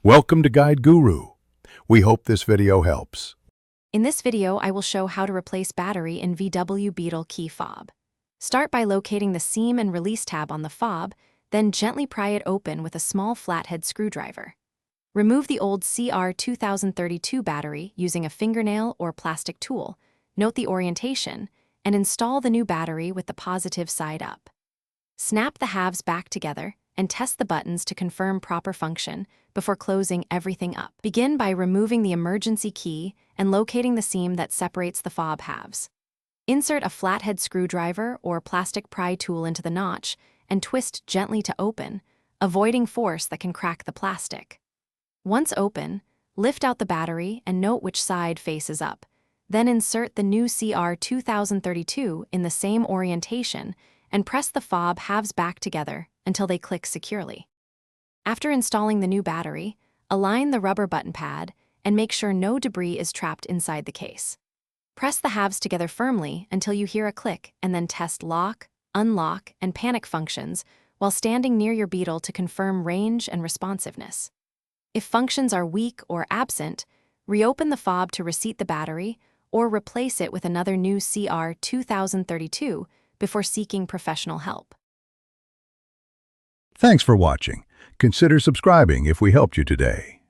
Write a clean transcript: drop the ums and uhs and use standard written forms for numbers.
Welcome to Guide Guru. We hope this video helps. In this video, I will show how to replace battery in VW Beetle key fob. Start by locating the seam and release tab on the fob, then gently pry it open with a small flathead screwdriver. Remove the old CR2032 battery using a fingernail or plastic tool, note the orientation, and install the new battery with the positive side up. Snap the halves back together and test the buttons to confirm proper function before closing everything up. Begin by removing the emergency key and locating the seam that separates the fob halves. Insert a flathead screwdriver or plastic pry tool into the notch and twist gently to open, avoiding force that can crack the plastic. Once open, lift out the battery and note which side faces up. Then insert the new CR2032 in the same orientation and press the fob halves back together until they click securely. After installing the new battery, align the rubber button pad and make sure no debris is trapped inside the case. Press the halves together firmly until you hear a click and then test lock, unlock, and panic functions while standing near your Beetle to confirm range and responsiveness. If functions are weak or absent, reopen the fob to reseat the battery or replace it with another new CR2032 before seeking professional help. Thanks for watching. Consider subscribing if we helped you today.